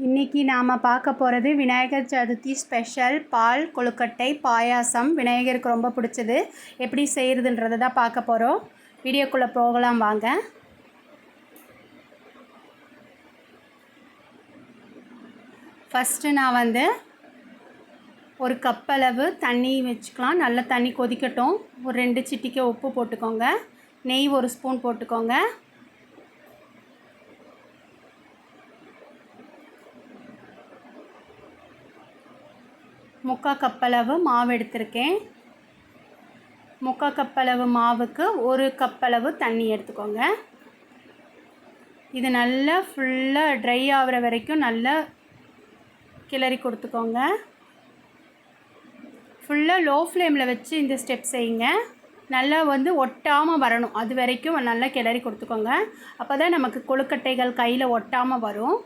இன்றைக்கி நாம் பார்க்க போகிறது விநாயகர் சதுர்த்தி ஸ்பெஷல் பால் கொழுக்கட்டை பாயாசம். விநாயகருக்கு ரொம்ப பிடிச்சது. எப்படி செய்கிறதுன்றதை தான் பார்க்க போகிறோம். வீடியோக்குள்ளே போகலாம் வாங்க. ஃபஸ்ட்டு நான் ஒரு கப் அளவு தண்ணி வச்சுக்கலாம். நல்ல தண்ணி கொதிக்கட்டும். ஒரு 2 சிட்டிகை உப்பு போட்டுக்கோங்க. நெய் 1 ஸ்பூன் போட்டுக்கோங்க. முக்கால் கப் அளவு மாவு எடுத்திருக்கேன். முக்கால் கப் அளவு மாவுக்கு 1 கப் அளவு தண்ணி எடுத்துக்கோங்க. இது நல்லா ஃபுல்லாக ட்ரை ஆகிற வரைக்கும் நல்லா கிளறி கொடுத்துக்கோங்க. ஃபுல்லாக லோ ஃப்ளேமில் வச்சு இந்த ஸ்டெப் செய்யுங்க. நல்லா ஒட்டாமல் வரணும். அது வரைக்கும் நல்லா கிளறி கொடுத்துக்கோங்க. அப்போ தான் நமக்கு கொழுக்கட்டைகள் கையில் ஒட்டாமல் வரும்.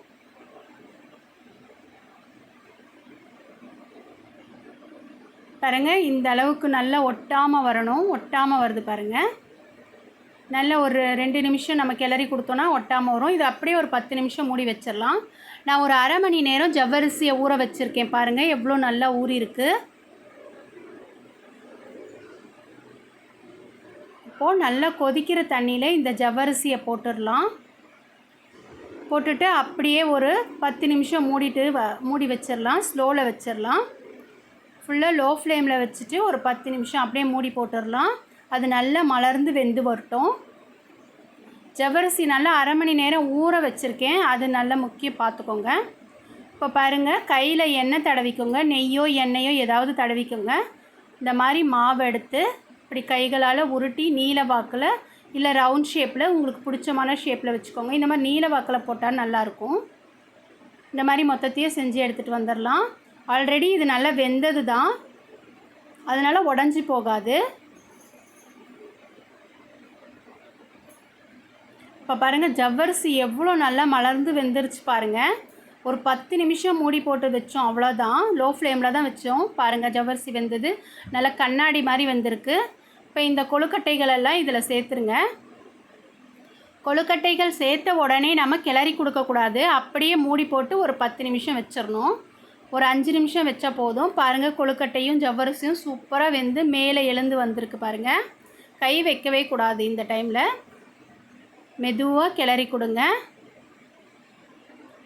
பாருங்கள், இந்த அளவுக்கு நல்லா ஒட்டாமல் வரணும். ஒட்டாமல் வருது பாருங்கள். நல்லா ஒரு 2 நிமிஷம் நம்ம கிளறி கொடுத்தோன்னா ஒட்டாமல் வரும். இது அப்படியே ஒரு 10 நிமிஷம் மூடி வச்சிடலாம். நான் ஒரு அரை மணி நேரம் ஜவ்வரிசியை ஊற வச்சுருக்கேன். பாருங்கள் எவ்வளோ நல்லா ஊறி இருக்குது. இப்போது நல்லா கொதிக்கிற தண்ணியில் இந்த ஜவ்வரிசியை போட்டுடலாம். போட்டுட்டு அப்படியே ஒரு 10 நிமிஷம் மூடி வச்சிடலாம். ஸ்லோவில் வச்சிடலாம். ஃபுல்லாக லோ ஃப்ளேமில் வச்சுட்டு ஒரு 10 நிமிஷம் அப்படியே மூடி போட்டுடலாம். அது நல்லா மலர்ந்து வெந்து வரட்டும். ஜவ்வரிசி நல்லா அரை மணி நேரம் ஊற வச்சுருக்கேன். அது நல்லா முக்கியம் பார்த்துக்கோங்க. இப்போ பாருங்கள், கையில் எண்ணெய் தடவிக்கோங்க. நெய்யோ எண்ணெயோ ஏதாவது தடவிக்கோங்க. இந்த மாதிரி மாவு எடுத்து இப்படி கைகளால் உருட்டி நீல வாக்கில் இல்லை ரவுண்ட் ஷேப்பில் உங்களுக்கு பிடிச்சமான ஷேப்பில் வச்சுக்கோங்க. இந்த மாதிரி நீல வாக்கில் போட்டால் நல்லாயிருக்கும். இந்த மாதிரி மொத்தத்தையும் செஞ்சு எடுத்துகிட்டு வந்துடலாம். ஆல்ரெடி இது நல்லா வெந்தது தான், அதனால் உடஞ்சி போகாது. இப்போ பாருங்கள், ஜவ்வரிசி எவ்வளோ நல்லா மலர்ந்து வெந்துருச்சு பாருங்கள். ஒரு 10 நிமிஷம் மூடி போட்டு வச்சோம், அவ்வளோதான். லோ ஃப்ளேமில் தான் வச்சோம். பாருங்கள், ஜவ்வரிசி வெந்தது நல்லா கண்ணாடி மாதிரி வெந்திருக்கு. இப்போ இந்த கொழுக்கட்டைகள் எல்லாம் இதில் சேர்த்துருங்க. கொழுக்கட்டைகள் சேர்த்த உடனே நம்ம கிளறி கொடுக்கக்கூடாது. அப்படியே மூடி போட்டு ஒரு 10 நிமிஷம் வச்சிடணும். ஒரு 5 நிமிஷம் வச்சா போதும். பாருங்கள், கொழுக்கட்டையும் ஜவ்வரிசியும் சூப்பராக வெந்து மேலே எழுந்து வந்திருக்கு பாருங்கள். கை வைக்கவே கூடாது. இந்த டைமில் மெதுவாக கிளறி கொடுங்க.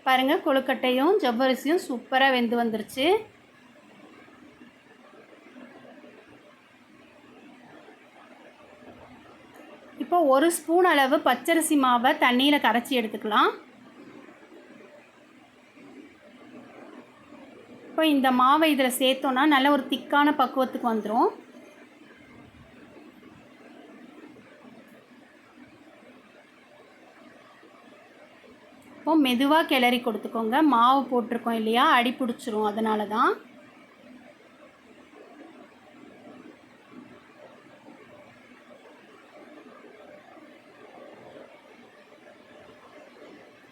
பாருங்கள், கொழுக்கட்டையும் ஜவ்வரிசியும் சூப்பராக வெந்து வந்துருச்சு. இப்போ 1 ஸ்பூன் அளவு பச்சரிசி மாவை தண்ணியில் கரைச்சி எடுத்துக்கலாம். இப்போ இந்த மாவை இதில் சேர்த்தோன்னா நல்ல ஒரு திக்கான பக்குவத்துக்கு வந்துடும். இப்போ மெதுவாக கிளறி கொடுத்துக்கோங்க. மாவு போட்டிருக்கோம் இல்லையா, அடி பிடிச்சிரும். அதனால தான்.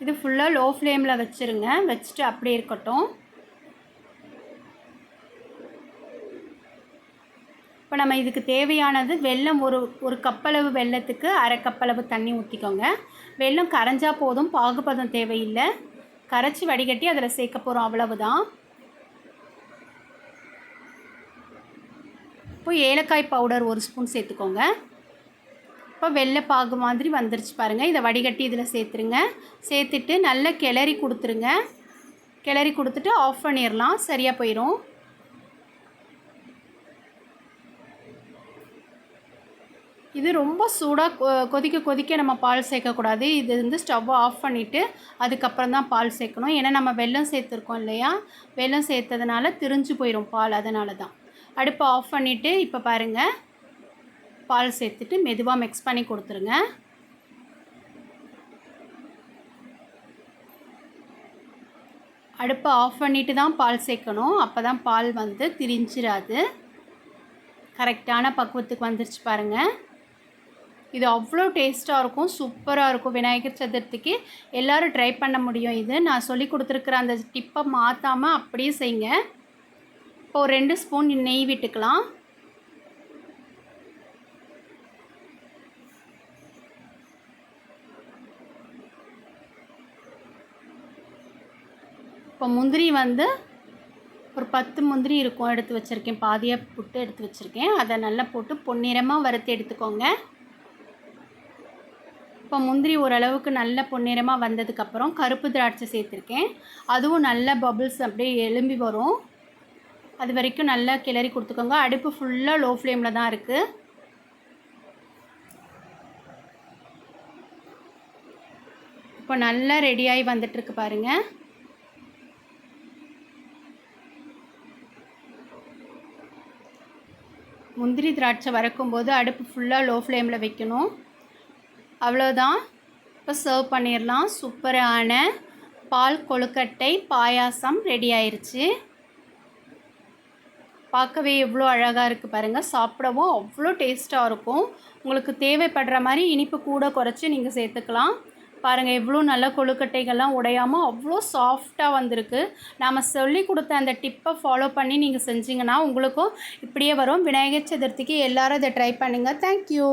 இது ஃபுல்லாக லோ ஃப்ளேமில் வச்சுருங்க. வச்சுட்டு அப்படியே இருக்கட்டும். இப்போ நம்ம இதுக்கு தேவையானது வெல்லம். ஒரு கப்பளவு வெல்லத்துக்கு அரை கப்பளவு தண்ணி ஊற்றிக்கோங்க. வெல்லம் கரைஞ்சா போதும், பாகுபதம் தேவையில்லை. கரைச்சி வடிகட்டி அதில் சேர்க்க போகிறோம், அவ்வளவுதான். இப்போ ஏலக்காய் பவுடர் 1 ஸ்பூன் சேர்த்துக்கோங்க. இப்போ வெள்ளை பாகு மாதிரி வந்துருச்சு பாருங்கள். இதை வடிகட்டி இதில் சேர்த்துருங்க. சேர்த்துட்டு நல்லா கிளறி கொடுத்துருங்க. கிளறி கொடுத்துட்டு ஆஃப் பண்ணிடலாம். சரியாக போயிடும். இது ரொம்ப சூடாக கொதிக்க நம்ம பால் சேர்க்கக்கூடாது. இது ஸ்டவ்வை ஆஃப் பண்ணிவிட்டு அதுக்கப்புறம் தான் பால் சேர்க்கணும். ஏன்னா நம்ம வெல்லம் சேர்த்துருக்கோம் இல்லையா, வெல்லம் சேர்த்ததுனால திரிஞ்சு போயிடும் பால். அதனால தான். அடுப்பை ஆஃப் பண்ணிவிட்டு இப்போ பாருங்கள், பால் சேர்த்துட்டு மெதுவாக மிக்ஸ் பண்ணி கொடுத்துருங்க. அடுப்பை ஆஃப் பண்ணிவிட்டு தான் பால் சேர்க்கணும். அப்போ தான் பால் திரிஞ்சிடாது. கரெக்டான பக்குவத்துக்கு வந்துருச்சு பாருங்கள். இது அவ்வளோ டேஸ்ட்டாக இருக்கும், சூப்பராக இருக்கும். விநாயகர் சதுர்த்திக்கு எல்லோரும் ட்ரை பண்ண முடியும். இது நான் சொல்லி கொடுத்துருக்குற அந்த டிப்பை மாற்றாமல் அப்படியே செய்யுங்க. இப்போ ஒரு 2 ஸ்பூன் நெய் விட்டுக்கலாம். இப்போ முந்திரி வந்து ஒரு 10 முந்திரி இருக்கும், எடுத்து வச்சுருக்கேன். பாதியாக புட்டு எடுத்து வச்சுருக்கேன். அதை நல்லா போட்டு பொன்னிறமாக வறுத்து எடுத்துக்கோங்க. இப்போ முந்திரி ஓரளவுக்கு நல்ல பொன்னிறமாக வந்ததுக்கப்புறம் கருப்பு திராட்சை சேர்த்துருக்கேன். அதுவும் நல்ல பபிள்ஸ் அப்படியே எழும்பி வரும். அது வரைக்கும் நல்லா கிளறி கொடுத்துக்கோங்க. அடுப்பு ஃபுல்லாக லோ ஃப்ளேமில் தான் இருக்குது. இப்போ நல்லா ரெடியாகி வந்துட்டுருக்கு பாருங்கள். முந்திரி திராட்சை வறுக்கும்போது அடுப்பு ஃபுல்லாக லோ ஃப்ளேமில் வைக்கணும். அவ்வளோதான். இப்போ சர்வ் பண்ணிடலாம். சூப்பரான பால் கொழுக்கட்டை பாயாசம் ரெடி ஆயிடுச்சு. பார்க்கவே எவ்வளோ அழகாக இருக்குது பாருங்கள். சாப்பிடவும் அவ்வளோ டேஸ்ட்டாக இருக்கும். உங்களுக்கு தேவைப்படுற மாதிரி இனிப்பு கூட குறைச்சி நீங்கள் சேர்த்துக்கலாம். பாருங்கள் எவ்வளோ நல்ல கொழுக்கட்டைகள்லாம் உடையாமல் அவ்வளோ சாஃப்டாக வந்திருக்கு. நாம் சொல்லி கொடுத்த அந்த டிப்பை ஃபாலோ பண்ணி நீங்கள் செஞ்சிங்கன்னா உங்களுக்கும் இப்படியே வரும். விநாயகர் சதுர்த்திக்கு எல்லோரும் இதை ட்ரை பண்ணுங்கள். தேங்க்யூ.